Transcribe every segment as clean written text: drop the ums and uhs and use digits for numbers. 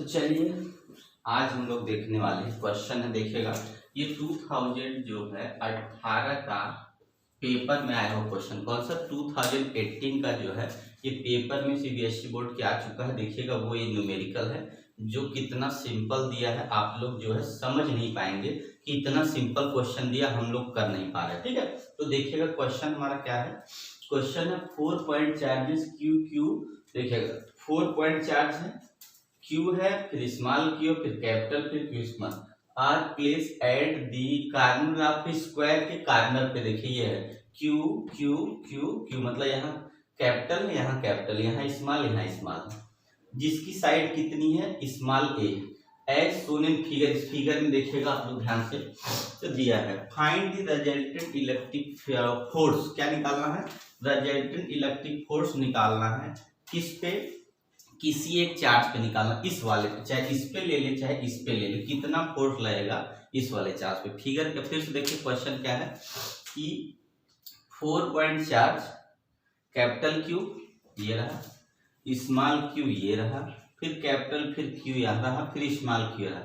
चलिए आज हम लोग देखने वाले क्वेश्चन है, देखिएगा ये 2000 जो है 18 का पेपर में आया हुआ क्वेश्चन। कौन सा 2018 का जो है ये पेपर में सीबीएसई बोर्ड के आ चुका है। देखिएगा वो ये न्यूमेरिकल है, जो कितना सिंपल दिया है आप लोग जो है समझ नहीं पाएंगे कि इतना सिंपल क्वेश्चन दिया हम लोग कर नहीं पा रहे। ठीक है, तो देखिएगा क्वेश्चन हमारा क्या है। क्वेश्चन है 4 पॉइंट चार्जेस क्यू। देखिएगा 4 पॉइंट चार्ज है, क्यू है, फिर स्मॉल क्यू, फिर कैपिटल, फिर Q small. Are place at the corner of square के कार्नर पे देखिए ये है क्यू क्यू क्यू क्यू, मतलब यहाँ कैपिटल, यहाँ कैपिटल, यहाँ स्मॉल, यहाँ स्मॉल, जिसकी साइड कितनी है small a, as shown in figure. इस फिगर में देखिएगा आप लोग ध्यान से, तो दिया है find the resultant electric force. क्या निकालना है? रिजल्टेंट इलेक्ट्रिक फोर्स निकालना है। किस पे? किसी एक चार्ज पे निकालना, इस वाले पे, चाहे इस पे ले ले चाहे इस पे ले ले, कितना फोर्स लगेगा इस वाले चार्ज पे। फिगर के फिर से देखिए क्वेश्चन क्या है कि 4 पॉइंट चार्ज, कैपिटल क्यू ये रहा, स्मॉल क्यू ये रहा, फिर कैपिटल, फिर क्यू यहाँ रहा, फिर स्मॉल क्यू रहा,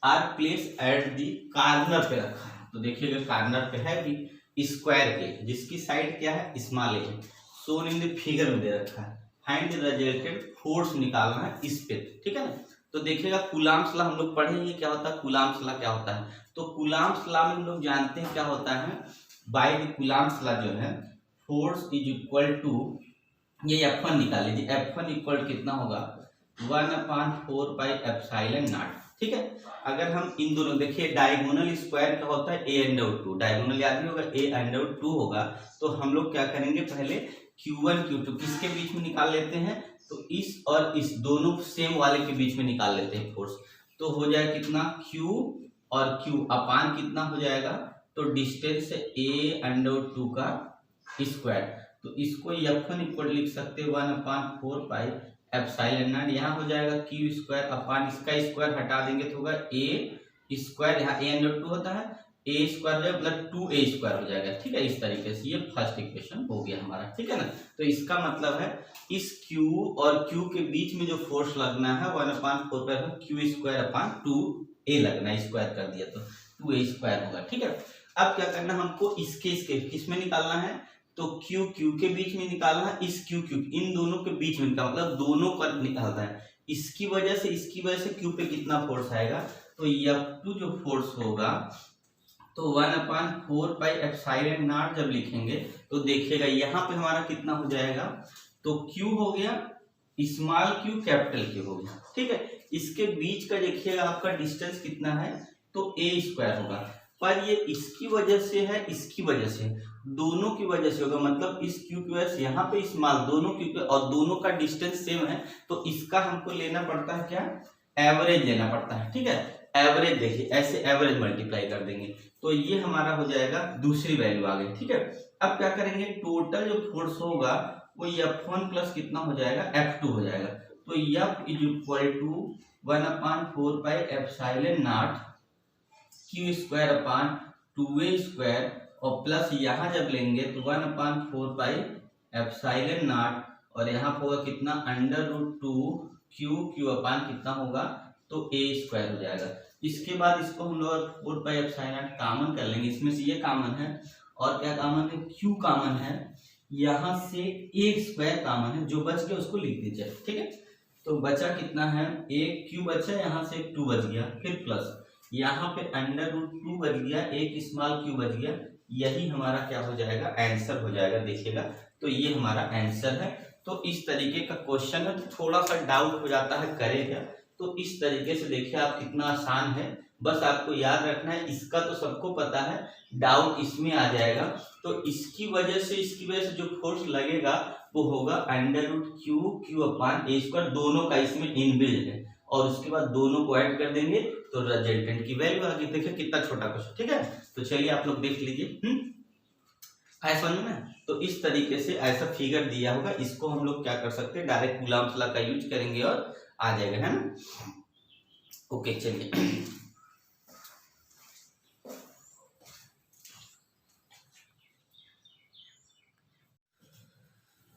are place at the corner पे रखा है। तो देखिएगा कार्नर पे है भी स्क्वायर के, जिसकी साइड क्या है स्मॉल है, सोन इन द फिगर में दे रखा है। फाइंड द रिजल्टेंट फोर्स निकालना है इस पे, ठीक है ना। तो देखिएगा कूलाम्स लॉ हम लोग पढ़ेंगे, क्या होता है कूलाम्स लॉ, क्या होता है। तो कूलाम्स लॉ में हम लोग जानते हैं क्या होता है, बाय द कूलाम्स लॉ जो है फोर्स इज इक्वल टू, ये F1 निकाल लीजिए, F1 इक्वल कितना होगा 1/4 पाई एप्सिलॉन नॉट। ठीक है, अगर हम इन दोनों देखिए डायगोनल स्क्वायर का होता है a√2, डायगोनल याद नहीं होगा a√2 होगा, तो हम लोग क्या करेंगे पहले Q1 Q2 किसके बीच में निकाल लेते हैं, तो इस और इस दोनों सेम वाले के बीच में निकाल लेते हैं फोर्स। तो हो जाए कितना Q और Q अपान कितना हो जाएगा, तो डिस्टेंस है a√2 का स्क्वायर। तो इसको F1 इक्वल लिख सकते हैं 1/4 पाई एप्सिलॉन नॉट, यहाँ हो जाएगा क्यू स्क्वायर अपान इसका स्क्वायर हटा देंगे तो होगा ए स्क्वायर, यहाँ a√2 होता है, ए स्क्वायर मतलब 2a स्क्वायर हो जाएगा। ठीक है, इस तरीके से ये फर्स्ट इक्वेशन हो गया हमारा। ठीक है ना, तो इसका मतलब है इस q और q के बीच में जो फोर्स लगना है 1/4 पाई क्यू स्क्वायर अपान 2a लगना, स्क्वायर कर दिया तो 2a स्क्वायर होगा। ठीक है, अब क्या करना हमको इसके किसमें निकालना है, तो क्यू क्यू के बीच में निकालना है, इस क्यू क्यू इन दोनों के बीच में निकालना, मतलब दोनों का निकालना है। इसकी वजह से क्यू पे कितना फोर्स आएगा, तो F2 जो फोर्स होगा तो 1/4 पाई एप्सिलॉन नॉट जब लिखेंगे तो देखिएगा यहाँ पे हमारा कितना हो जाएगा, तो Q हो गया स्मॉल क्यू कैपिटल Q हो गया। ठीक है, इसके बीच का देखिएगा आपका डिस्टेंस कितना है, तो a स्क्वायर होगा, पर ये इसकी वजह से है, इसकी वजह से, दोनों की वजह से होगा, मतलब इस क्यू की वजह से यहाँ पे स्मॉल, दोनों क्यू पे, और दोनों का डिस्टेंस सेम है, तो इसका हमको लेना पड़ता है क्या, एवरेज लेना पड़ता है। ठीक है, एवरेज देखिए ऐसे एवरेज मल्टीप्लाई कर देंगे तो ये हमारा हो जाएगा दूसरी वैल्यू आ गई। ठीक है, अब क्या करेंगे, टोटल जो फोर्स होगा वो F1 प्लस कितना हो जाएगा F2 हो जाएगा। तो F is equal to 1/4 pi epsilon naught Q square upon 2a square, और प्लस यहाँ जब लेंगे तो 1/4 पाई एप्सिलॉन नॉट, और यहाँ होगा कितना √2 क्यू क्यू अपान कितना होगा, तो a स्क्वायर हो जाएगा। इसके बाद इसको हम लोग 4 पाई एप्सिलॉन नॉट कामन कर लेंगे, इसमें से ये कामन है और क्या कामन है, q कामन है, यहाँ से a स्क्वायर कामन है, जो बच गया उसको लिख दीजिए। ठीक है, तो बचा कितना है, एक q बचा, यहाँ से 2 बच गया, फिर प्लस यहाँ पे √2 बच गया, एक स्मॉल क्यू बच गया, यही हमारा क्या हो जाएगा, आंसर हो जाएगा। देखिएगा तो ये हमारा आंसर है। तो इस तरीके का क्वेश्चन है, तो थोड़ा सा डाउट हो जाता है करे क्या, तो इस तरीके से देखिए आप कितना आसान है, बस आपको याद रखना है, इसका तो सबको पता है, डाउट इसमें आ जाएगा। तो इसकी वजह से जो फोर्स लगेगा वो होगा √Q अपान a स्क्वायर, दोनों का इसमें इनबिल्ट है, और उसके बाद दोनों को ऐड कर देंगे तो रिजल्टेंट की वैल्यू आ गई। देखिए कितना छोटा क्वेश्चन। ठीक है, तो चलिए आप लोग देख लीजिए, ऐसा समझ में। तो इस तरीके से ऐसा फिगर दिया होगा, इसको हम लोग क्या कर सकते हैं, डायरेक्ट कूलम्स लॉ का यूज करेंगे और आ जाएगा, है ना। ओके चलिए,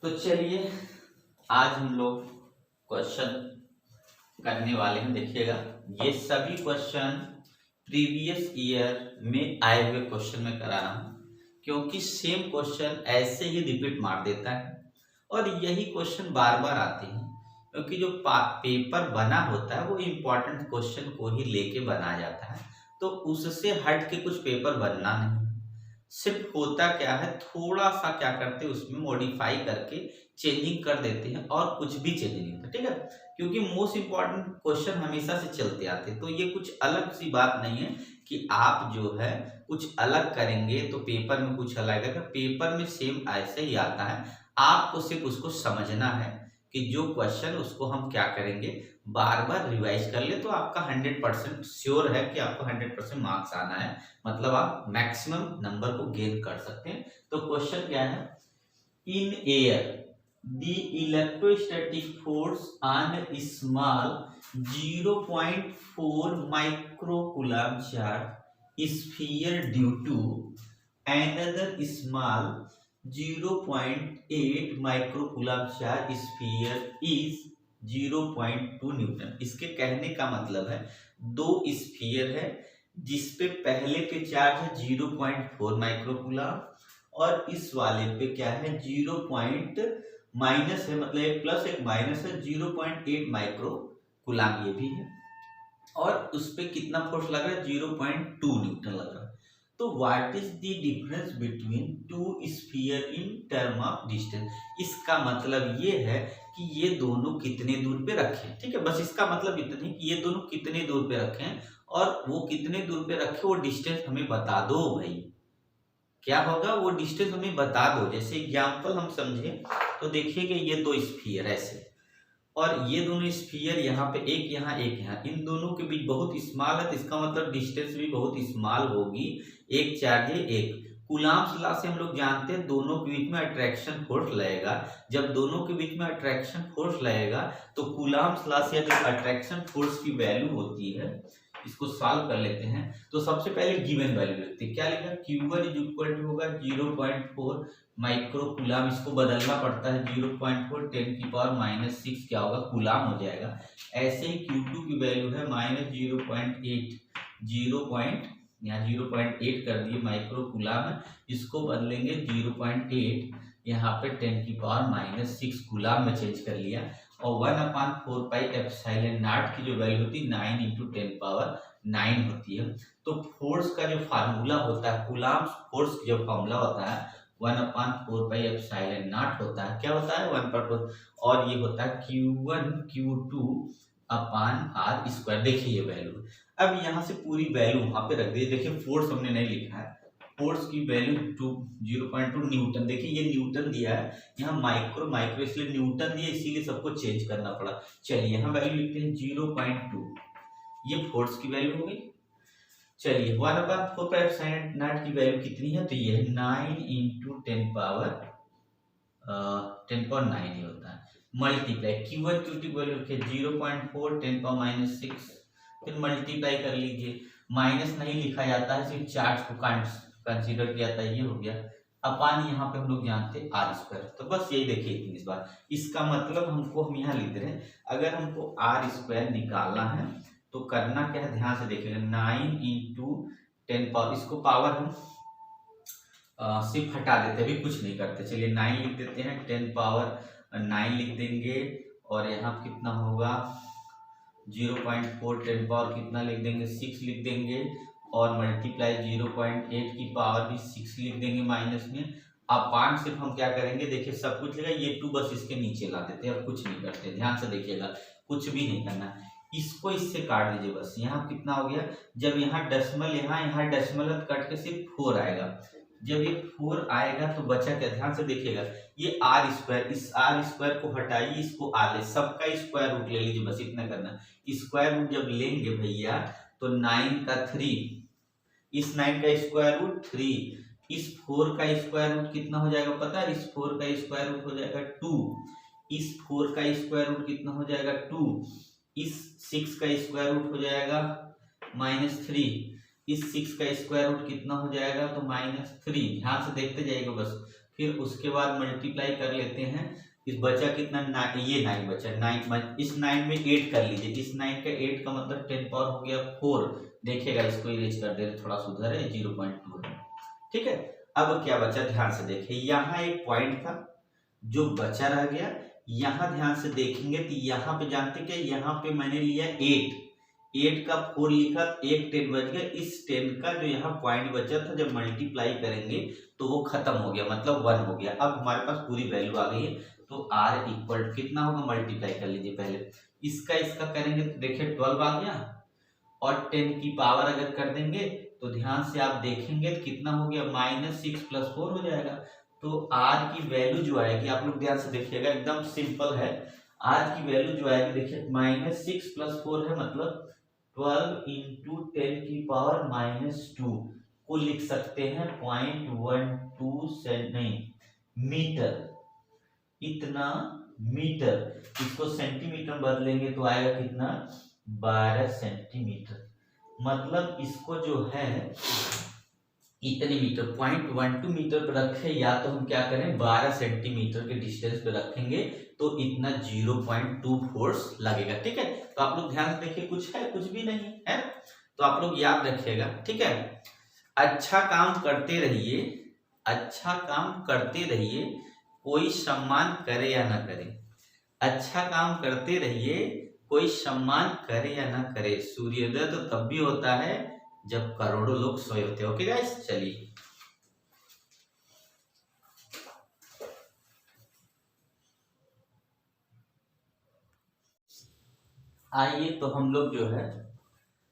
तो चलिए आज हम लोग क्वेश्चन करने वाले हैं, देखिएगा ये सभी क्वेश्चन प्रीवियस ईयर में आए हुए क्वेश्चन में करा रहा हूँ, क्योंकि सेम क्वेश्चन ऐसे ही रिपीट मार देता है और यही क्वेश्चन बार बार आते हैं, क्योंकि जो पेपर बना होता है वो इम्पोर्टेंट क्वेश्चन को ही लेके बनाया जाता है, तो उससे हट के कुछ पेपर बनना नहीं। सिर्फ होता क्या है, थोड़ा सा क्या करते हैं उसमें मॉडिफाई करके चेंजिंग कर देते हैं और कुछ भी चेंज नहीं होता, ठीक है, क्योंकि मोस्ट इंपॉर्टेंट क्वेश्चन हमेशा से चलते आते हैं, तो ये कुछ अलग सी बात नहीं है कि आप जो है कुछ अलग करेंगे तो पेपर में कुछ अलग है। पेपर में सेम ऐसे ही आता है, आपको सिर्फ उसको समझना है कि जो क्वेश्चन उसको हम क्या करेंगे, बार बार रिवाइज कर ले तो आपका 100% श्योर है कि आपको 100% मार्क्स आना है, मतलब आप मैक्सिमम नंबर को गेन कर सकते हैं। तो क्वेश्चन क्या है, in air the electrostatic force on small 0.4 microcoulomb charge sphere due to another small 0.8 microcoulomb charge sphere is 0.2 newton. इसके कहने का मतलब है दो स्फीयर है जिसपे पहले पे चार्ज है 0.4 माइक्रोकूलम और इस वाले पे क्या है 0. माइनस है, मतलब एक प्लस एक माइनस है, 0.8 माइक्रोकूलम ये भी है और उस पे कितना फोर्स लग रहा है 0.2 न्यूटन लग रहा है। तो what is the difference between two sphere in term of distance. इसका मतलब ये है कि ये दोनों कितने दूर पे रखे, ठीक है, बस इसका मतलब इतने कि ये दोनों कितने दूर पे रखे और वो कितने दूर पे रखे वो डिस्टेंस हमें बता दो भाई। क्या होगा, वो डिस्टेंस हमें बता दो। जैसे एग्जांपल हम समझे तो देखिए कि ये दो स्फीयर ऐसे और ये दोनों स्फीयर यहाँ पे एक यहाँ एक यहाँ, इन दोनों के बीच बहुत स्मॉल है, तो इसका मतलब डिस्टेंस भी बहुत स्मॉल होगी। एक चार्ज है एक कूलम्ब्स लॉ से हम लोग जानते हैं दोनों के बीच में अट्रैक्शन फोर्स लगेगा। जब दोनों के बीच में अट्रैक्शन फोर्स लगेगा तो कूलम्ब्स लॉ से अगर अट्रैक्शन फोर्स की वैल्यू होती है, इसको सॉल्व कर लेते हैं। तो सबसे पहले गिवन वैल्यू लिखते हैं, क्या लिखा, Q1 इज इक्वल टू होगा 0.4 माइक्रोकूलम, इसको बदलना पड़ता है 0.4 10⁻⁻⁶ क्या होगा कूलम हो जाएगा। ऐसे ही Q2 की वैल्यू है -0.8 यहाँ 0.8 कर दिए माइक्रोकूलम, इसको बदलेंगे 0.8 यहाँ पे 10⁻⁻⁶ कूलम में चेंज कर लिया और 1/4πε0 की जो वैल्यू होती है 9 × 10⁻9 होती है। तो फोर्स का जो फार्मूला होता है, कूलम्ब्स फोर्स जो फार्मूला होता है 1/4πε0 होता है, क्या होता है 1/4 और ये होता है Q1 Q2 अपॉन r²। देखिए ये वैल्यू, अब यहाँ से पूरी वैल्यू वहां पे रख दी। देखिए फोर्स हमने नहीं लिखा है, फोर्स की वैल्यू 0.2 न्यूटन, देखिए ये न्यूटन दिया है, यहाँ माइक्रो इसलिए न्यूटन दिया, इसीलिए सबको चेंज करना पड़ा। चलिए यहाँ वैल्यू लिखते हैं 0.2, ये फोर्स की वैल्यू हो गई। चलिए 1/4πε0 की वैल्यू कितनी है, तो ये है 9 × 10⁻9 ही होता है, मल्टीप्लाई Q1 Q2 की वैल्यू रखिए 0.4 10⁻�6, फिर मल्टीप्लाई कर लीजिए। माइनस नहीं लिखा जाता है, सिर्फ चार्ज को कंसीडर किया जाता है, ये हो गया अपान यहाँ पे हम लोग जानते हैं r²। तो बस यही देखिए इस बार, इसका मतलब हम यहाँ लिख रहे हैं, अगर हमको r² निकालना है तो करना क्या है, ध्यान से देखिएगा 9 × 10 इसको पावर हम सिर्फ हटा देते हैं, अभी कुछ नहीं करते। चलिए 9 लिख देते हैं, 10⁻9 लिख देंगे और यहाँ कितना होगा 0.4 10 कितना लिख देंगे 6 लिख देंगे और मल्टीप्लाई 0.8 की पावर भी 6 लिख देंगे माइनस में। अपान सिर्फ हम क्या करेंगे, देखिए सब कुछ लिखा, ये 2 बस इसके नीचे ला देते हैं और कुछ नहीं करते। ध्यान से देखिएगा, कुछ भी नहीं करना, इसको इससे काट दीजिए बस। यहाँ कितना हो गया, जब यहाँ डेसिमल यहाँ डेसिमल कट के सिर्फ 4 आएगा, जब ये 4 आएगा तो बचा क्या, ध्यान से देखिएगा, ये r², इस r² को हटाइए, इसको r ले, सबका स्क्वायर रूट ले लीजिए, बस इतना करना। स्क्वायर रूट जब लेंगे भैया तो 9 का 3, इस 9 का स्क्वायर रूट 3, इस 4 का स्क्वायर रूट कितना हो जाएगा पता है, इस 4 का स्क्वायर रूट हो जाएगा 2, इस 4 का स्क्वायर रूट कितना हो जाएगा 2, इस 6 का स्क्वायर रूट हो जाएगा -3, इस 6 का स्क्वायर रूट कितना हो जाएगा तो -3। ध्यान से देखते जाइएगा बस, फिर उसके बाद मल्टीप्लाई कर लेते हैं इस बचा कितना, ये 9 बचा, 9 इस 9 में 8 कर लीजिए, इस 9 का 8 का मतलब 10 पावर हो गया 4। देखिएगा इसको इरेज कर दे, थोड़ा सुधर है, 0.2 है। ठीक है, अब क्या बचा ध्यान से देखिए, यहाँ एक पॉइंट था जो बचा रह गया। यहाँ ध्यान से देखेंगे तो यहाँ पे जानते क्या, यहाँ पे मैंने लिया 8 का 4 लिखा, एक 10 बच गया। इस 10 का जो यहाँ पॉइंट बचा था, जब मल्टीप्लाई करेंगे तो वो खत्म हो गया, मतलब 1 हो गया। अब हमारे पास पूरी वैल्यू आ गई है, तो r इक्वल कितना होगा, मल्टीप्लाई कर लीजिए पहले, इसका करेंगे तो देखिए 12 आ गया, और 10 की पावर अगर कर देंगे तो ध्यान से आप देखेंगे तो कितना हो गया, -6 + 4 हो जाएगा। तो r की वैल्यू जो आएगी, आप लोग ध्यान से देखिएगा, एकदम सिंपल है। r की वैल्यू जो आएगी देखिए, -6 + 4 है, मतलब 12 × 10 की पावर -2 को लिख सकते हैं 0.12 नहीं मीटर, इतना मीटर। इसको सेंटीमीटर बदलेंगे तो आएगा कितना, 12 सेंटीमीटर। मतलब इसको जो है इतने मीटर, 0.12 मीटर पर रखे, या तो हम क्या करें 12 सेंटीमीटर के डिस्टेंस पे रखेंगे तो इतना 0.2 लगेगा। ठीक है, तो आप लोग ध्यान से देखिए, कुछ है, कुछ भी नहीं है, तो आप लोग याद रखिएगा। ठीक है, अच्छा काम करते रहिए, अच्छा काम करते रहिए, कोई सम्मान करे या ना करे। अच्छा काम करते रहिए, कोई सम्मान करे या ना करे। सूर्योदय तो तब भी होता है जब करोड़ों लोग सोए होते हैं। ओके गाइस, चलिए आइए, तो हम लोग जो है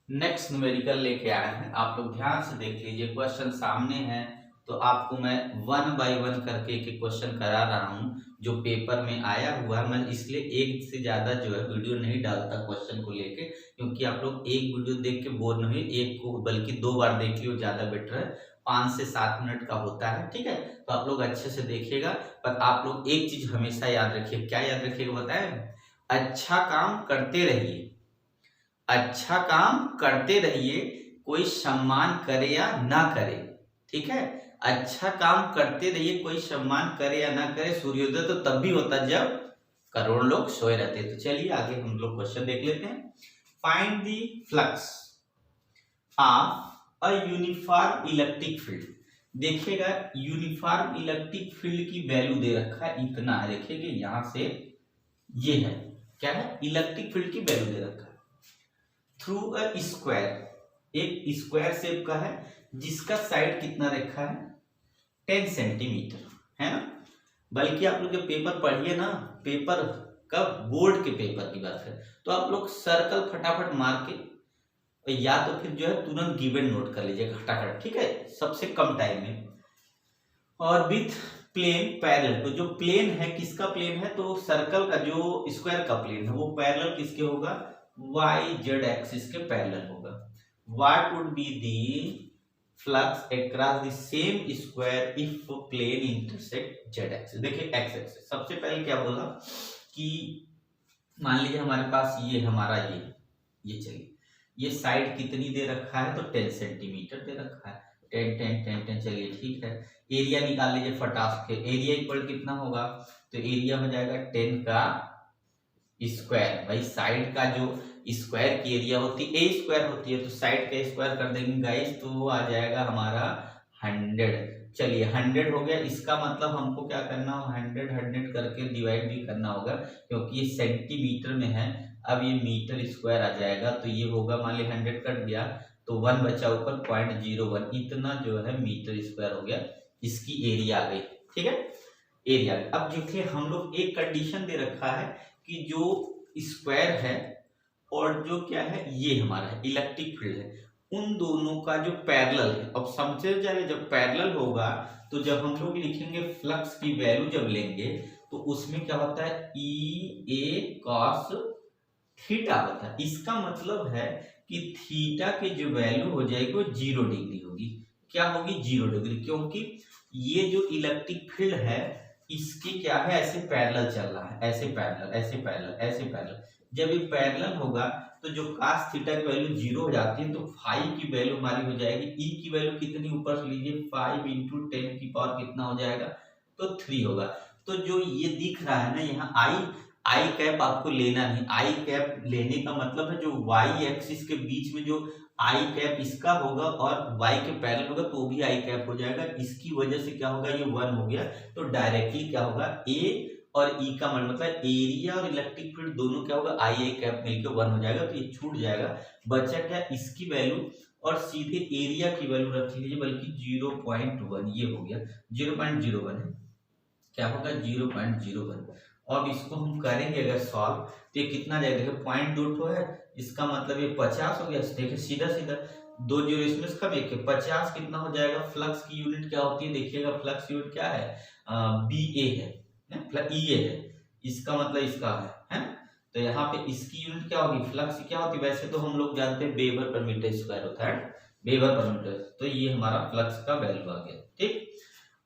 नेक्स्ट न्यूमेरिकल लेके आए हैं। आप लोग ध्यान से देख लीजिए, क्वेश्चन सामने है, तो आपको मैं 1 बाय 1 करके एक क्वेश्चन करा रहा हूँ जो पेपर में आया हुआ है। मैं इसलिए एक से ज्यादा जो है वीडियो नहीं डालता क्वेश्चन को लेके, क्योंकि आप लोग एक वीडियो देख के बोर नहीं, एक को बल्कि 2 बार देखिए, ज्यादा बेटर है। 5 से 7 मिनट का होता है। ठीक है, तो आप लोग अच्छे से देखिएगा, पर आप लोग एक चीज हमेशा याद रखिए। क्या याद रखिएगा बताएं, अच्छा काम करते रहिए, अच्छा काम करते रहिए, कोई सम्मान करे या ना करे। ठीक है, अच्छा काम करते रहिए, कोई सम्मान करे या ना करे। सूर्योदय तो तब भी होता जब करोड़ लोग सोए रहते। तो चलिए आगे हम लोग क्वेश्चन देख लेते हैं। Find the flux of a uniform electric field. देखिएगा, यूनिफॉर्म इलेक्ट्रिक फील्ड की वैल्यू दे रखा है, इतना है। देखिएगा यहां से ये है, क्या है, इलेक्ट्रिक फील्ड की वैल्यू दे रखा है थ्रू अ स्क्वायर, एक स्क्वायर शेप का है, जिसका साइड कितना रखा है, 10 सेंटीमीटर, है ना। बल्कि आप लोग जब पेपर पढ़िए ना, पेपर का बोर्ड के पेपर की बात है, तो आप लोग सर्कल फटाफट मार के, या तो फिर जो है तुरंत गिवन नोट कर लीजिए खटाखट। ठीक है, सबसे कम टाइम में। और विथ प्लेन पैरेलल, तो जो प्लेन है किसका प्लेन है, तो सर्कल का जो स्क्वायर का प्लेन है वो पैरेलल किसके होगा, YZ एक्सिस के पैरेलल होगा। What would be the flux across the same square if plane intersect Z axis. देखिए x एक्सिस, सबसे पहले क्या बोला कि मान लीजिए हमारे पास ये हमारा ये चलिए, ये साइड कितनी दे रखा है, तो 10 सेंटीमीटर दे रखा है, 10 10 10 10। चलिए ठीक है, एरिया निकाल लीजिए फटाफट के। एरिया इक्वल कितना होगा, तो एरिया हो जाएगा 10 का स्क्वायर। भाई साइड का जो स्क्वायर की एरिया होती है ए स्क्वायर होती है, तो साइड का स्क्वायर कर देंगे गाइस, तो वो आ जाएगा हमारा 100। चलिए 100 हो गया, इसका मतलब हमको क्या करना हो, 100 करके डिवाइड भी करना होगा, क्योंकि ये सेंटीमीटर में है। अब ये मीटर स्क्वायर आ जाएगा, तो ये होगा, मान ली 100 कट गया तो 1 बचा ऊपर, 0.01, इतना जो है मीटर स्क्वायर हो गया, इसकी एरिया आ गई। ठीक है, एरिया। अब देखिए हम लोग एक कंडीशन दे रखा है कि जो स्क्वायर है और जो क्या है ये हमारा है इलेक्ट्रिक फील्ड है, उन दोनों का जो पैरेलल है। अब समझे जाए, जब पैरेलल होगा तो जब हम लोग लिखेंगे फ्लक्स की वैल्यू जब लेंगे तो उसमें क्या होता है, EA cos थीटा होता है। इसका मतलब है कि थीटा की जो वैल्यू हो जाएगी वो 0 डिग्री होगी। क्या होगी, 0 डिग्री, क्योंकि ये जो इलेक्ट्रिक फील्ड है इसकी क्या है, ऐसे पैरेलल चल रहा है, ऐसे पैरेलल, ऐसे पैरेलल, ऐसे पैरेलल। जब ये पैरेलल होगा तो जो cos थीटा की वैल्यू 0 हो जाती है, तो फाई की वैल्यू हमारी हो जाएगी, ई की वैल्यू कितनी ऊपर से लीजिए, 5 × 10 की पावर कितना हो जाएगा, तो 3 होगा। तो जो ये दिख रहा है ना यहाँ आई कैप आपको लेना नहीं। आई कैप लेने का मतलब है जो वाई एक्सिस के बीच में जो आई कैप इसका होगा और वाई के पैरेलल होगा तो भी आई कैप हो जाएगा। इसकी वजह से क्या होगा, ये 1 हो गया, तो डायरेक्टली क्या होगा, ए और ई का मतलब एरिया और इलेक्ट्रिक फील्ड दोनों क्या होगा, आई कैप मिलकर 1 हो जाएगा, तो ये छूट जाएगा। बचा क्या, इसकी वैल्यू और सीधे एरिया की वैल्यू रख लीजिए, बल्कि 0.1 ये हो गया, 0.01 है, क्या होगा 0.01। अब इसको हम करेंगे अगर सॉल्व तो ये कितना जाएगा, देखो पॉइंट 2 है, इसका मतलब ये 50 हो गया। देखिए सीधा सीधा 2 जीरो इसमें से कब एक 50 कितना हो जाएगा। फ्लक्स की यूनिट क्या होती है, देखिएगा फ्लक्स यूनिट क्या है, बी ए है, ई ए है, इसका मतलब इसका है। तो यहाँ पे इसकी यूनिट क्या होगी, फ्लक्स क्या होती है, वैसे तो हम लोग जानते हैं वेबर पर मीटर स्क्वायर होता है, वेबर पर मीटर। तो ये हमारा फ्लक्स का वैल्यू आ गया। ठीक,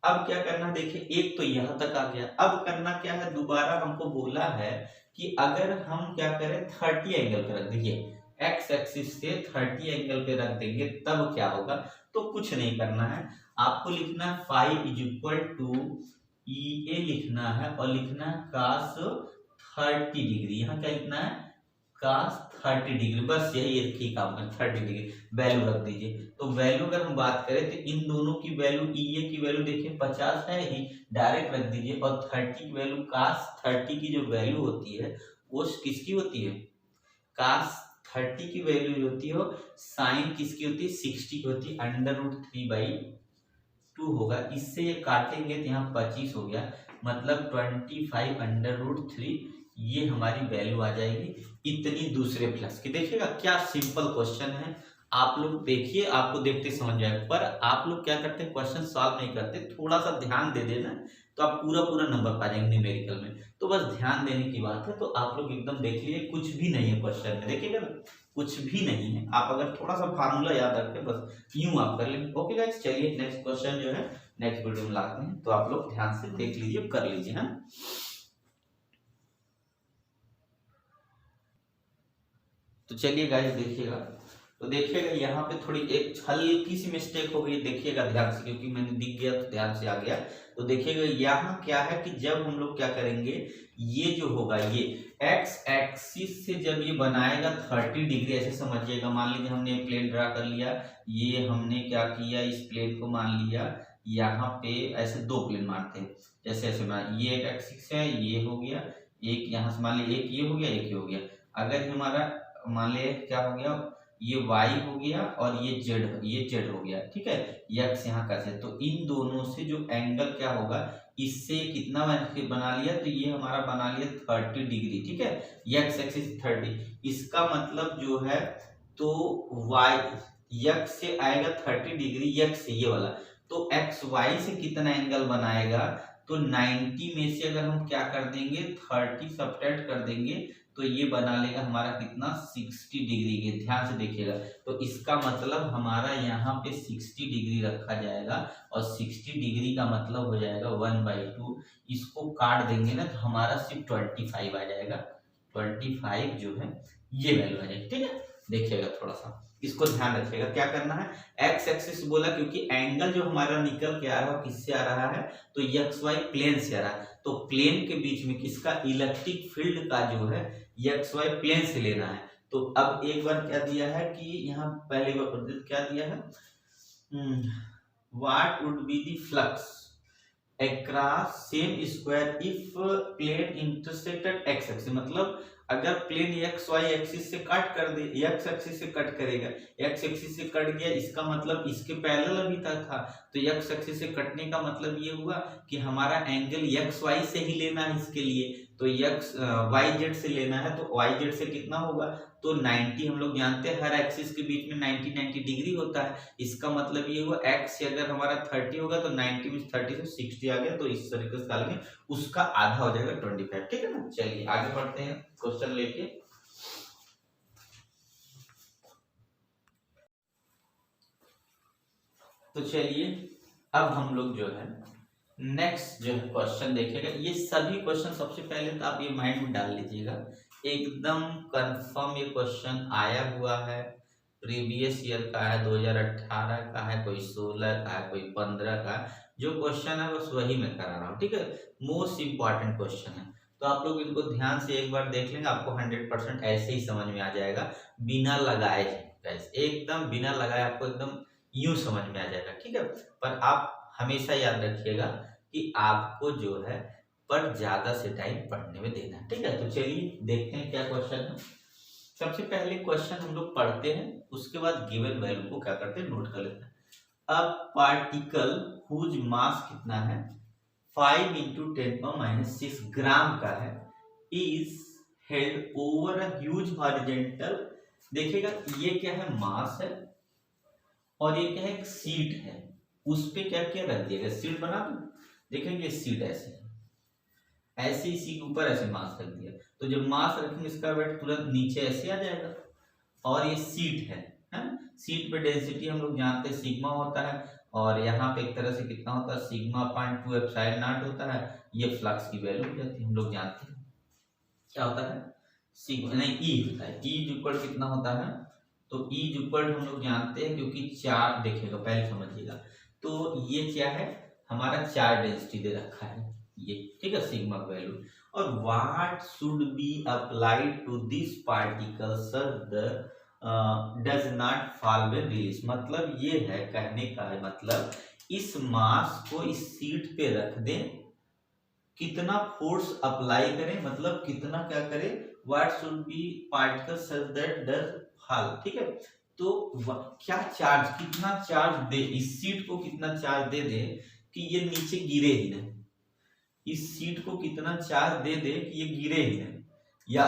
अब क्या करना, देखिए एक तो यहां तक आ गया। अब करना क्या है, दोबारा हमको बोला है कि अगर हम क्या करें 30 एंगल पे रख दीजिए, एक्स एक्सिस से 30 एंगल पे रख देंगे तब क्या होगा। तो कुछ नहीं करना है, आपको लिखना है फाई इज इक्वल टू ई ए लिखना है और लिखना है कास 30 डिग्री। यहाँ क्या लिखना है, कास 30 डिग्री, बस यही एक ही काम है, 30 डिग्री वैल्यू रख दीजिए। तो वैल्यू अगर हम बात करें तो इन दोनों की वैल्यू, ई ए की वैल्यू देखिए 50 है ही, डायरेक्ट रख दीजिए, और 30 की वैल्यू, कास 30 की जो वैल्यू होती है वो किसकी होती है, कास 30 की वैल्यू जो होती है साइन किसकी होती है, 60 की होती है, √3/2 होगा। इससे ये काटेंगे तो यहाँ 25 हो गया, मतलब 25√3, ये हमारी वैल्यू आ जाएगी इतनी दूसरे फ्लक्स की। देखिएगा क्या सिंपल क्वेश्चन है, आप लोग देखिए, आपको देखते समझ जाएगा। पर आप लोग क्या करते हैं, क्वेश्चन सॉल्व नहीं करते, थोड़ा सा ध्यान दे देना तो आप पूरा पूरा नंबर पा जाएंगे न्यूमेरिकल में। तो बस ध्यान देने की बात है। तो आप लोग एकदम देख लीजिए, कुछ भी नहीं है क्वेश्चन में, देखिएगा ना, कुछ भी नहीं है। आप अगर थोड़ा सा फार्मूला याद रखें, बस यूं आप कर लेंगे। ओके गाइस, चलिए नेक्स्ट क्वेश्चन जो है नेक्स्ट वीडियो में लाते हैं, तो आप लोग ध्यान से देख लीजिए, कर लीजिए। है तो चलिए गाइस देखिएगा, तो देखिएगा यहाँ पे थोड़ी एक हल्की सी मिस्टेक हो गई, देखिएगा ध्यान से, क्योंकि मैंने दिख गया तो ध्यान से आ गया। तो देखिएगा यहाँ क्या है कि जब हम लोग क्या करेंगे, ये जो होगा ये एक्स एक्सिस से जब ये बनाएगा 30 डिग्री, ऐसे समझिएगा। मान लीजिए हमने प्लेन ड्रा कर लिया, ये हमने क्या किया, इस प्लेन को मान लिया यहाँ पे, ऐसे 2 प्लेन मारते हैं, जैसे ऐसे मान, ये एक एक्सिस है, ये हो गया एक, यहाँ से मान लीजिए एक ये हो गया, एक ये हो गया। अगर हमारा मान लिया क्या हो गया, ये y हो गया और ये z हो गया, ठीक है, x यहाँ का से, तो इन दोनों से जो एंगल क्या होगा, इससे कितना बना लिया, तो ये हमारा बना लिया 30 डिग्री, ठीक है, x एक्सिस 30, इसका मतलब जो है तो y x से आएगा 30 डिग्री, x से ये वाला, तो x y से कितना एंगल बनाएगा, तो 90 में से अगर हम क्या कर देंगे 30 सब्ट्रैक्ट कर देंगे, तो ये बना लेगा हमारा कितना 60 डिग्री के। ध्यान से देखिएगा, तो इसका मतलब हमारा यहाँ पे 60 डिग्री रखा जाएगा, और 60 डिग्री का मतलब हो जाएगा 1/2। इसको काट देंगे ना तो हमारा सिर्फ 25 आ जाएगा, 25 जो है ये वैल्यू आ जाएगी, ठीक है। देखिएगा थोड़ा सा इसको ध्यान रखिएगा, क्या करना है, एक्स एक्सिस बोला क्योंकि एंगल जो हमारा निकल के आ रहा है किससे आ रहा है, तो एक्स वाई प्लेन से आ रहा है, तो प्लेन के बीच में किसका, इलेक्ट्रिक फील्ड का जो है एक्स वाई प्लेन से लेना है। तो अब एक बार क्या दिया है कि यहाँ पहले बार क्या दिया है, what would be the flux across same square if plane intersected x axis, मतलब अगर प्लेन एक्स वाई एक्सिस से कट कर दे, एक्स एक्सिस से कट करेगा, एक्स एक्सिस से कट गया, इसका मतलब इसके पैरेलल अभी तक था, तो एक्स एक्सिस से कटने का मतलब ये हुआ कि हमारा एंगल एक्स वाई से ही लेना है इसके लिए, तो एक्स वाई जेड से लेना है, तो वाई जेड से कितना होगा, तो 90, हम लोग जानते हैं हर एक्सिस के बीच में 90 डिग्री होता है, इसका मतलब ये हुआ एक्स से अगर हमारा 30 होगा तो 90 में 30 से 60 आ गया, तो इस तरीके से डालेंगे, उसका आधा हो जाएगा 25, ठीक है ना। चलिए आगे बढ़ते हैं क्वेश्चन लेके। तो चलिए अब हम लोग जो है नेक्स्ट जो है क्वेश्चन देखेगा। ये सभी क्वेश्चन सबसे पहले तो आप ये माइंड में डाल लीजिएगा, एकदम कंफर्म ये क्वेश्चन आया हुआ है, प्रीवियस ईयर का है, 2018 का है, कोई 16 का है, कोई 15 का, जो क्वेश्चन है बस वही मैं करा रहा हूँ, ठीक है। मोस्ट इंपॉर्टेंट क्वेश्चन है, तो आप लोग इनको ध्यान से एक बार देख लेंगे, आपको 100% ऐसे ही समझ में आ जाएगा, बिना लगाए ही guys, एकदम बिना लगाए आपको एकदम यूं समझ में आ जाएगा, ठीक है। पर आप हमेशा याद रखिएगा कि आपको जो है पर ज्यादा से टाइम पढ़ने में देना है, ठीक है। तो चलिए देखते हैं क्या क्वेश्चन है। सबसे पहले क्वेश्चन हम लोग पढ़ते हैं, उसके बाद गिवन वैल्यू को क्या करते हैं, नोट कर लेते हैं। अब पार्टिकल हुज मास कितना है, 5 इंटू 10⁻⁶ ग्राम का है, is held over a huge horizontal. देखिएगा ये क्या है, मास है, और ये क्या है, एक सीट है, उस पे क्या क्या रख दिया, सीट बना दो। देखेंगे सीट ऐसे ऐसे इसी के ऊपर ऐसे मास रख दिया, तो जब मास रखेंगे इसका वेट तुरंत नीचे ऐसे आ जाएगा। और ये सीट है। सीट पे डेंसिटी हम लोग जानते हैं सिग्मा होता है, और यहाँ पे एक तरह से कितना होता है, सिग्मा अपॉन 2 एप्सिलॉन नॉट होता है। ये फ्लक्स की वैल्यू हो जाती है, हम लोग जानते हैं क्या होता है, सिग्मा नहीं ई होता है। ई इक्वल कितना होता है, तो ई इक्वल हम लोग जानते हैं, क्योंकि चार देखिएगा पहले समझिएगा, तो ये क्या है, हमारा चार डेंसिटी दे रखा है ये, ठीक है, सिग्मा वैल्यू। और what should be applied to this particle so the does not fall when release. मतलब ये है, कहने का है मतलब, इस मास को इस सीट पे रख दें, कितना फोर्स अप्लाई करें, मतलब कितना क्या करें, what should B particle such that does fall, ठीक है। तो क्या चार्ज, कितना चार्ज दे, इस सीट को कितना चार्ज दे दे कि ये नीचे गिरे ही नहीं, इस सीट को कितना चार्ज दे दे कि ये गिरे ही नहीं, या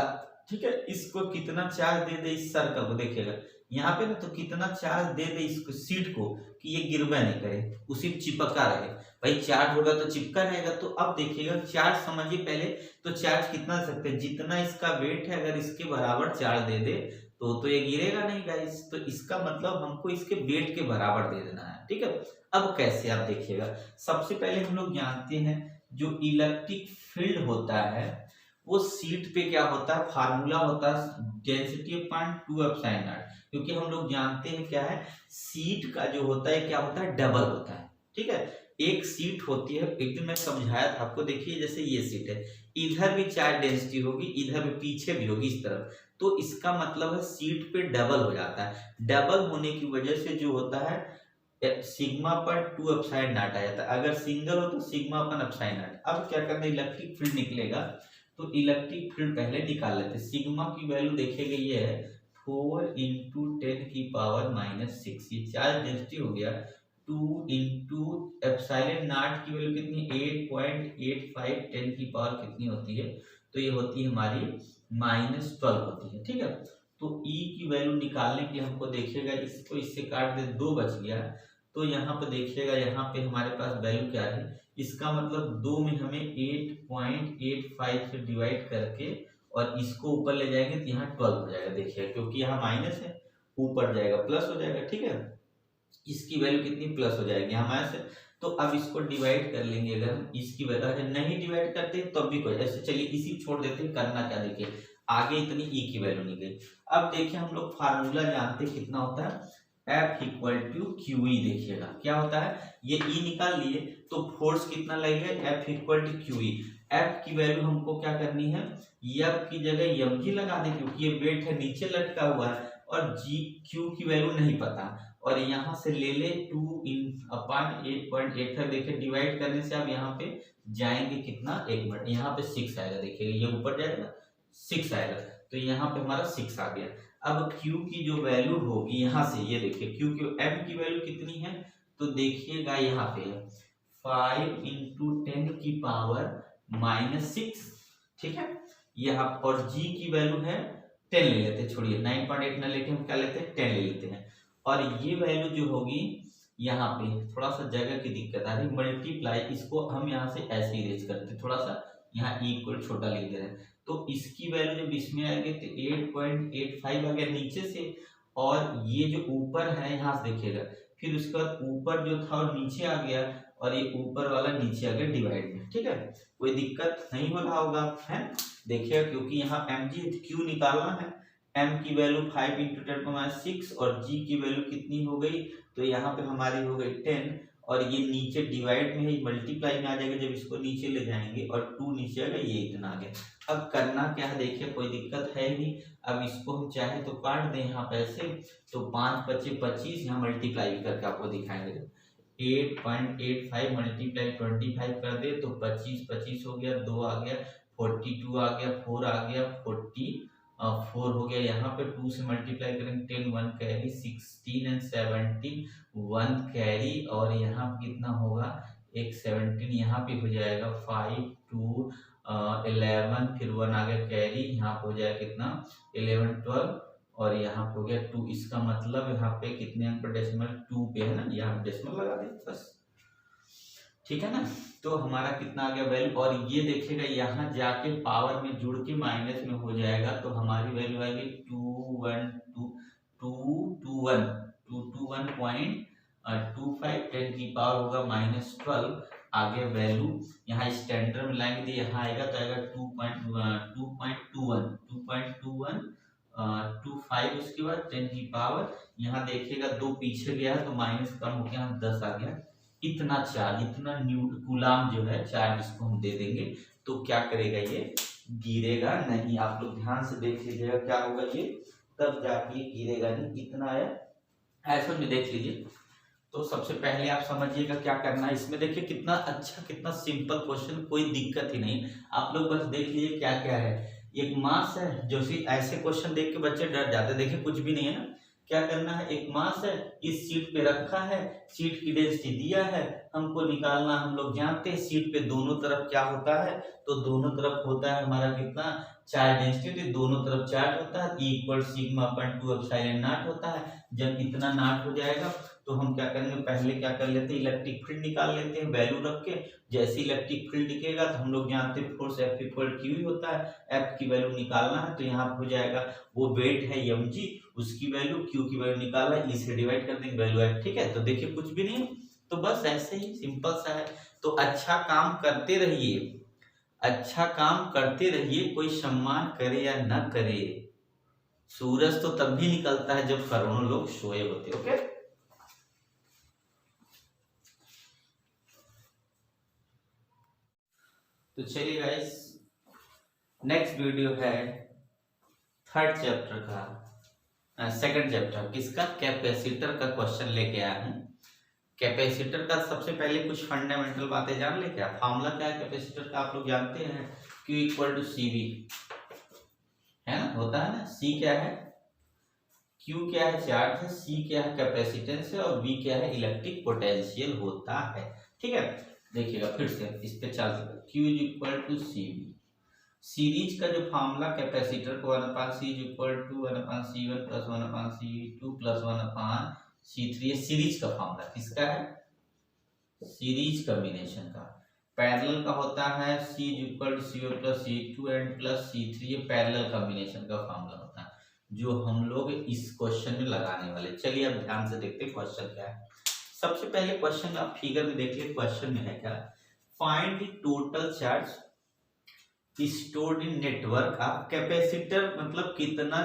ठीक है, इसको कितना चार्ज दे दे, इस सर्कल को देखिएगा यहाँ पे ना, तो कितना चार्ज दे दे इसको सीट को कि ये गिरवा नहीं करे, उसी चिपका रहे। भाई चार्ज होगा तो चिपका रहेगा। तो अब देखिएगा चार्ज समझिए पहले, तो चार्ज कितना दे सकते हैं, जितना इसका वेट है, अगर इसके बराबर चार्ज दे दे तो ये गिरेगा नहीं गाइस। तो इसका मतलब हमको इसके वेट के बराबर दे देना है, ठीक है। अब कैसे, आप देखिएगा, सबसे पहले हम लोग जानते हैं जो इलेक्ट्रिक फील्ड होता है वो सीट पे क्या होता है, फार्मूला होता है डेंसिटी अपॉन 2 एप्सिलॉन नॉट। क्योंकि हम लोग जानते हैं क्या है, सीट का जो होता है क्या होता है, डबल होता है, ठीक है। एक सीट होती है, एक दिन मैं समझाया था आपको, देखिए जैसे ये सीट है, इधर भी चार डेंसिटी होगी, इधर भी पीछे भी होगी इस तरफ, तो इसका मतलब है सीट पे डबल हो जाता है। डबल होने की वजह से जो होता है सिग्मा पर 2 एप्सिलॉन नॉट आ जाता है, अगर सिंगल हो तो सिग्मा अपन एप्सिलॉन नॉट। अब क्या करना, इलेक्ट्रिक फील्ड निकलेगा, तो इलेक्ट्रिक फील्ड पहले निकाल लेते हैं। सिग्मा की वैल्यू देखिएगा ये है 4 इंटू 10⁻⁶, ये चार्ज डेंसिटी हो गया। 2 इंटू एप्सिलॉन नॉट की वैल्यू कितनी, 8.85, 10 की पावर कितनी होती है, तो ये होती है हमारी -12 होती है, ठीक है। तो E की वैल्यू निकालने के लिए हमको देखिएगा, इसको इससे काट दे, 2 बच गया, तो यहाँ पे देखिएगा, यहाँ पे हमारे पास वैल्यू क्या है, इसका मतलब 2 में हमें 8.85 से डिवाइड करके और इसको ऊपर ले जाएंगे तो यहाँ 12 हो जाएगा, देखिए क्योंकि यहाँ माइनस है, ऊपर जाएगा प्लस हो जाएगा, ठीक है। इसकी वैल्यू कितनी, प्लस हो जाएगी, यहाँ माइनस है, तो अब इसको डिवाइड कर लेंगे। अगर हम इसकी वैल्यू नहीं डिवाइड करते तब भी कोई ऐसे, चलिए इसी छोड़ देते हैं, करना क्या, देखिए आगे इतनी ई की वैल्यू निकली। अब देखिए हम लोग फार्मूला जानते हैं कितना होता है, F equal to Q E. देखिएगा क्या होता है, ये E निकाल लिए तो फोर्स कितना लगेगा, F equal to Q E. F की वैल्यू हमको क्या करनी है, F की जगह mg लगा दें, क्योंकि ये वेट है नीचे लटका हुआ है, और G Q की वैल्यू नहीं पता, और यहाँ से ले ले 2 इन अपॉन 8.85, देखिए डिवाइड करने से आप यहाँ पे जाएंगे कितना, 1 मिनट, यहाँ पे 6 आएगा, देखिएगा ये ऊपर जाएगा 6 आएगा, तो यहाँ पे हमारा 6 आ गया। अब Q की जो वैल्यू होगी यहाँ से, ये देखिए Q की M की वैल्यू कितनी है, तो देखिएगा यहाँ पे 5 इंटू 10 की पावर -6, ठीक है यहाँ, और G की वैल्यू है 10 ले लेते हैं, छोड़िए 9.8 न लेके हम क्या लेते हैं, 10 ले लेते हैं। और ये वैल्यू जो होगी यहाँ पे, थोड़ा सा जगह की दिक्कत आ रही, मल्टीप्लाई, इसको हम यहाँ से ऐसे इरेज करते, थोड़ा सा यहाँ इक्वल छोटा लिख दे रहे हैं, तो इसकी वैल्यू जब इसमें आएगी तो 8.85 आ गया नीचे से, और ये जो ऊपर है यहाँ से देखिएगा, फिर उसके बाद ऊपर जो था और नीचे आ गया, और ये ऊपर वाला नीचे आ गया डिवाइड में, ठीक है। कोई दिक्कत नहीं हो रहा होगा, है देखिएगा, क्योंकि यहाँ mg q निकालना है, m की वैल्यू 5 इंटू 10⁻⁶, और g की वैल्यू कितनी हो गई, तो यहाँ पे हमारी हो गई 10, और ये नीचे डिवाइड में है, मल्टीप्लाई में आ जाएगा जब इसको नीचे ले जाएंगे, और 2 नीचे आएगा, ये इतना आ गया। अब करना क्या है देखिए, कोई दिक्कत है नहीं। अब इसको हम चाहे तो काट दें यहाँ पैसे, तो 5 × 25, यहाँ मल्टीप्लाई भी करके आपको दिखाएंगे। 8.85 मल्टीप्लाई 25 कर दे तो 25 हो गया, 2 आ गया, 42 आ गया, 4 आ गया, 44 हो गया। यहाँ पे 2 से मल्टीप्लाई करेंगे 10, 1 कैरी, 16 एंड 17 1 कैरी, और यहाँ पे कितना होगा, एक 17 यहाँ पे हो जाएगा, 5 2 11, फिर 1 आ गया कैरी, यहाँ पे हो जाएगा कितना, 11 12, और यहाँ पे हो गया 2। इसका मतलब यहाँ पे कितने अंक पर डेसिमल, 2 पे है ना, यहाँ डेसिमल लगा दें बस, ठीक है ना। तो हमारा कितना आ गया वैल्यू, और ये देखिएगा यहाँ जाके पावर में जुड़ के माइनस में हो जाएगा, तो हमारी वैल्यू आएगी 221.25, 10 की पावर होगा -12, आगे वैल्यू यहाँ स्टैंडर्ड में लाएंगे तो यहाँ आएगा, तो आएगा 2.25, उसके बाद 10 की पावर, यहाँ देखिएगा 2 पीछे गया है तो माइनस कम हो गया, 10 आ गया। इतना चार्ज, इतना कूलाम जो है चार्ज, इसको हम दे देंगे तो क्या करेगा, ये गिरेगा नहीं। आप लोग ध्यान से देख लीजिएगा क्या होगा, ये तब जाके गिरेगा नहीं, इतना आया, ऐसा में देख लीजिए। तो सबसे पहले आप समझिएगा क्या करना है इसमें। देखिए कितना अच्छा, कितना सिंपल क्वेश्चन, कोई दिक्कत ही नहीं। आप लोग बस देख लीजिए क्या क्या है। एक मास है, जो सी ऐसे क्वेश्चन देख के बच्चे डर जाते हैं, देखिए कुछ भी नहीं है ना। क्या करना है, एक मास है, इस शीट पे रखा है, शीट की डेंसिटी दिया है, हमको निकालना, हम लोग जानते हैं शीट पे दोनों तरफ क्या होता है, तो दोनों तरफ होता है हमारा कितना, चार्ज डेंसिटी, दोनों तरफ चार्ज होता है, इक्वल σ/2ε0 होता है। जब इतना नॉट हो जाएगा तो हम क्या करेंगे, पहले क्या कर लेते हैं, इलेक्ट्रिक फील्ड निकाल लेते हैं वैल्यू रख के। जैसे इलेक्ट्रिक फील्ड दिखेगा तो हम लोग जानते हैं फोर्स F इक्वल Q होता है, F की वैल्यू निकालना है तो यहाँ हो जाएगा, वो वेट है mg, उसकी वैल्यू, Q की वैल्यू निकालना है, E से डिवाइड कर देंगे, वैल्यू है, ठीक है। तो देखिए कुछ भी नहीं, तो बस ऐसे ही सिंपल सा है। तो अच्छा काम करते रहिए, अच्छा काम करते रहिए, कोई सम्मान करे या न करे, सूरज तो तब भी निकलता है जब करोड़ों लोग सोए होते। ओके, तो चलिए गाइस, नेक्स्ट वीडियो है 3rd चैप्टर का, सेकंड चैप्टर किसका, कैपेसिटर का क्वेश्चन लेके आया हूं। कैपेसिटर का सबसे पहले कुछ फंडामेंटल बातें जान ले। क्या फॉर्मूला क्या है कैपेसिटर का, आप लोग जानते हैं, Q = CV है ना, होता है ना। C क्या है, Q क्या है, चार्ज है, C क्या है, कैपेसिटेंस है, और V क्या है, इलेक्ट्रिक पोटेंशियल होता है, ठीक है। देखिएगा फिर से इस पे चलते, Q = CV। सीरीज का जो फार्मूला कैपेसिटर को 1/C = 1/C1 + 1/C2 + 1/C3, ये सीरीज का फार्मूला किसका है, सीरीज कॉम्बिनेशन का। पैरेलल का होता है C = CO + C2 and +C3, ये पैरेलल कॉम्बिनेशन का फार्मूला होता है जो हम लोग इस क्वेश्चन में लगाने वाले। चलिए अब ध्यान से देखते हैं क्वेश्चन क्या है। सबसे पहले क्वेश्चन आप फिगर में देखिए, क्वेश्चन में है क्या, find the total charge stored in network of capacitor, मतलब कितना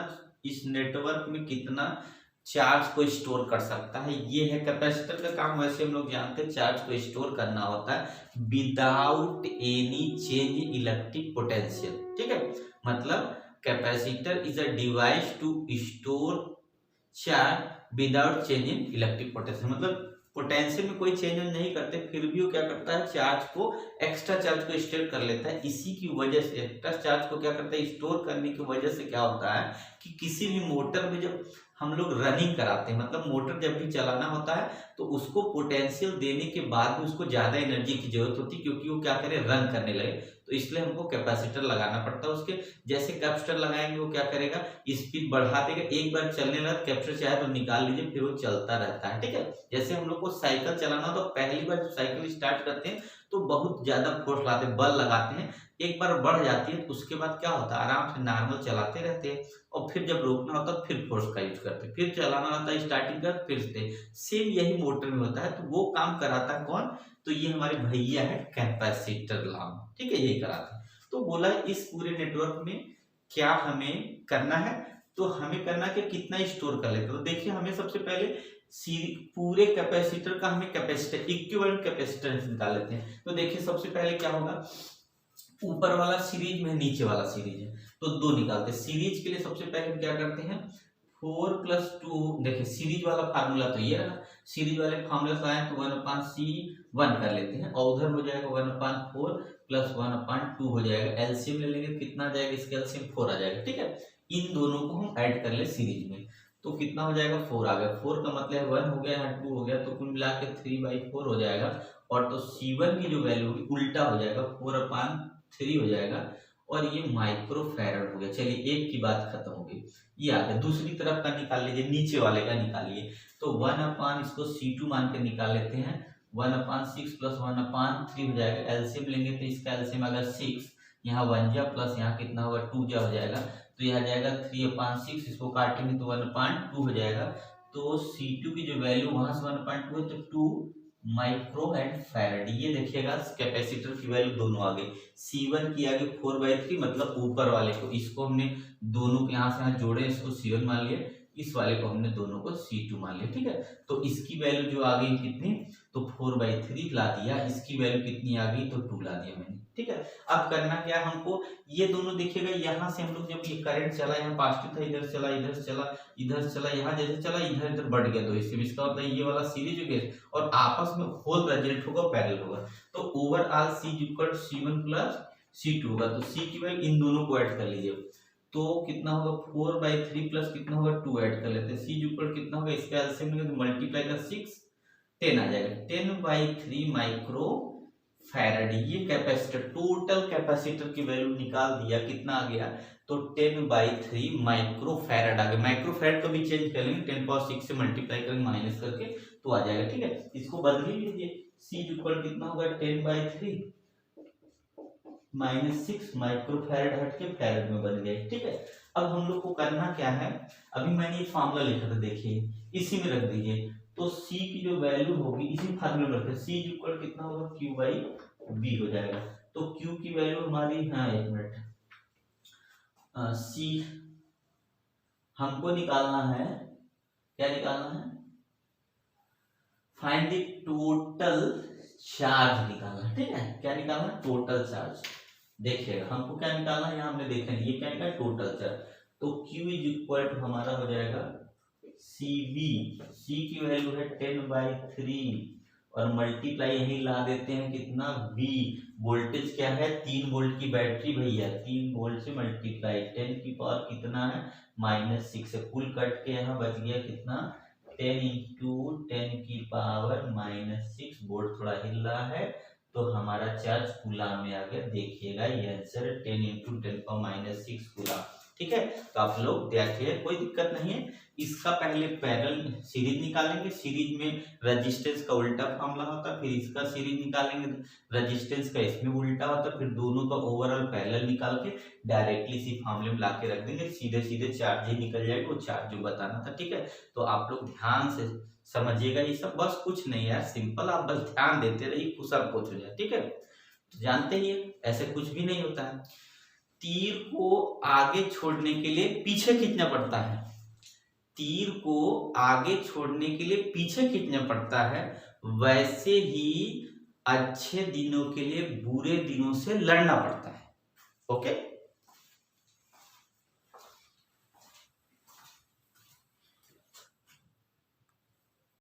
इस नेटवर्क में कितना चार्ज को स्टोर कर सकता है, ये है कैपेसिटर का काम। वैसे हम लोग जानते हैं चार्ज को स्टोर करना होता है without any change in electric potential, ठीक है। मतलब capacitor is a device to store charge without change in electric potential, मतलब पोटेंशियल में कोई चेंज नहीं करते, फिर भी वो क्या करता है, चार्ज को, एक्स्ट्रा चार्ज को स्टोर कर लेता है। इसी की वजह से एक्स्ट्रा चार्ज को क्या करता है, स्टोर करने की वजह से क्या होता है कि किसी भी मोटर में जब हम लोग रनिंग कराते हैं, मतलब मोटर जब भी चलाना होता है तो उसको पोटेंशियल देने के बाद भी उसको ज्यादा एनर्जी की जरूरत होती है, क्योंकि वो क्या करे, रन करने लगे, तो इसलिए हमको कैपेसिटर लगाना पड़ता है उसके। जैसे कैपेसिटर लगाएंगे वो क्या करेगा, स्पीड बढ़ा देगा, एक बार चलने लगा कैपेसिटर चाहे तो निकाल लीजिए, फिर वो चलता रहता है, ठीक है। जैसे हम लोग को साइकिल चलाना तो पहली बार जब साइकिल स्टार्ट करते हैं तो बहुत ज्यादा फोर्स लगाते हैं, बल लगाते हैं, एक बार बढ़ जाती है तो उसके बाद क्या होता है, आराम से नॉर्मल चलाते रहते हैं, और फिर जब रोकना होता है फिर फोर्स का यूज करते हैं, फिर चलाना होता है स्टार्टिंग कर, फिर से सेम यही मोटर में होता है। तो वो काम कराता है कौन, तो ये हमारे भैया है कैपेसिटर नाम, ठीक है, यही कराता है। तो बोला इस पूरे नेटवर्क में क्या हमें करना है, तो हमें करना कि कितना स्टोर कर लेते हैं। तो देखिए हमें सबसे पहले पूरे कैपेसिटर का हमें कैपेसिटर इक्विवेलेंट कैपेसिटेंस निकाल लेते हैं। तो देखिए सबसे पहले क्या होगा, ऊपर वाला सीरीज में नीचे वाला सीरीज है, तो दो निकालते हैं। सीरीज के लिए सबसे पहले हम क्या करते हैं, 4+2, देखिए सीरीज वाला फार्मूला तो ये रहा, सीरीज वाले फार्मूला से आए तो 1/C1 कर लेते हैं, और उधर हो जाएगा 1/4 + 1/2 हो जाएगा। एलसीएम ले लेंगे, कितना आ जाएगा, इसका एलसीएम 4 आ जाएगा। ठीक है, इन दोनों को हम ऐड कर ले सीरीज में, तो कितना हो जाएगा, 4 आ गया। 4 का मतलब 1 हो गया, 2 हो गया, तो कुल मिला के 3/4 हो जाएगा। और तो C1 की जो वैल्यू होगी उल्टा हो जाएगा, 4/3 हो जाएगा, और ये माइक्रो फैरड हो गया। चलिए एक की बात खत्म हो गई, ये आ गया। दूसरी तरफ का निकाल लीजिए, नीचे वाले का निकालिए। तो 1/ इसको C2 मान के निकाल लेते हैं, 1/6 + 1/3 हो जाएगा। एलसीएम लेंगे तो इसका एलसीएम अगर 6, यहाँ 1 जा प्लस यहाँ कितना होगा 2 जा हो जाएगा, तो यह आ जाएगा 3/6, इसको काटेंगे तो 1/2 हो जाएगा। तो C2 की जो वैल्यू वहां से 1/2 है, तो 2 माइक्रो एंड फैरड। ये देखिएगा कैपेसिटर की वैल्यू दोनों आ गई। C1 की आगे 4/3, मतलब ऊपर वाले को, इसको हमने दोनों को यहाँ से यहाँ जोड़े, इसको C1 मान लिया, इस वाले को हमने दोनों को C2 मान लिया। ठीक है, तो इसकी वैल्यू जो आ गई कितनी, तो 4/3 ला दिया, इसकी वैल्यू कितनी आ गई, तो 2 ला दिया मैंने। ठीक है, अब करना क्या हमको, ये दोनों देखिएगा, यहाँ से हम लोग जब ये करंट चला, यहाँ पॉजिटिव था, इधर चला, इधर चला, इधर चला, यहाँ जैसे चला, इधर इधर बढ़ गया, तो इसका मतलब ये वाला सीरीज हो गया, और आपस में होल रिजल्ट होगा, पैरेलल होगा। तो ओवरऑल C1 + C2 होगा, तो C की वैल्यू इन दोनों को ऐड कर लीजिए, तो कितना होगा, 4/3 प्लस कितना होगा, 2 ऐड कर लेते हैं। C कितना होगा, इसका एलसीएम लेंगे तो मल्टीप्लाई का 6, 10 आ जाएगा। 10/3 माइक्रो फैरड, ये कैपेसिटर, टोटल कैपेसिटर की वैल्यू निकाल दिया, कितना आ गया, तो 10/3 माइक्रो फैरड आ गया। माइक्रो फैरड को भी चेंज कर लेंगे, 10⁻6 से मल्टीप्लाई करेंगे माइनस करके, तो आ जाएगा। ठीक है, इसको बदल ही लीजिए, C कितना होगा, 10/3 -6 माइक्रो फैरड हट के फैरड में बन गए। ठीक है, अब हम लोग को करना क्या है, अभी मैंने ये फार्मूला लिखा था, देखिए इसी में रख दीजिए, तो C की जो वैल्यू होगी इसी फार्मूले में रखते हैं। C कितना होगा, Q/V हो जाएगा। तो Q की वैल्यू हमारी, हाँ एक मिनट, C हमको निकालना है, क्या निकालना है, फाइंड द टोटल चार्ज निकालना है। ठीक है, क्या निकालना है, टोटल चार्ज। देखिएगा हमको क्या निकालना है, यहाँ हमने देखा ये क्या निकाला, टोटल चार्ज। तो Q हमारा हो जाएगा CV, C की वैल्यू है 10/3, और मल्टीप्लाई यही ला देते हैं, कितना, V, वोल्टेज क्या है, 3 वोल्ट की बैटरी भैया, 3 वोल्ट से मल्टीप्लाई, 10 की पावर कितना है, -6 से, कुल कट के यहाँ बच गया कितना, 10 × 10 की पावर -6 वोल्ट, थोड़ा हिल रहा है, तो हमारा चार्ज कूलाम में आ गया। देखिएगा ये आंसर 10 × 10⁻6 कूलाम। ठीक है, तो आप लोग देखिए, कोई दिक्कत नहीं है। इसका पहले पैरेलल सीरीज निकालेंगे, सीरीज में रेजिस्टेंस का उल्टा फार्मूला होता है, फिर इसका सीरीज निकालेंगे, रेजिस्टेंस का इसमें उल्टा होता है, फिर दोनों का ओवरऑल पैरेलल निकाल के डायरेक्टली इसी फार्मूले में लाके रख देंगे, सीधे सीधे चार्ज ही निकल जाएगा, वो चार्ज जो बताना था। ठीक है, तो आप लोग ध्यान से समझिएगा, ये सब बस कुछ नहीं यार, सिंपल, आप बस ध्यान देते रहिए, सब कुछ हो जाए। ठीक है, तो जानते ही ऐसे कुछ भी नहीं होता है। तीर को आगे छोड़ने के लिए पीछे खींचना पड़ता है, तीर को आगे छोड़ने के लिए पीछे खींचना पड़ता है, वैसे ही अच्छे दिनों के लिए बुरे दिनों से लड़ना पड़ता है। ओके।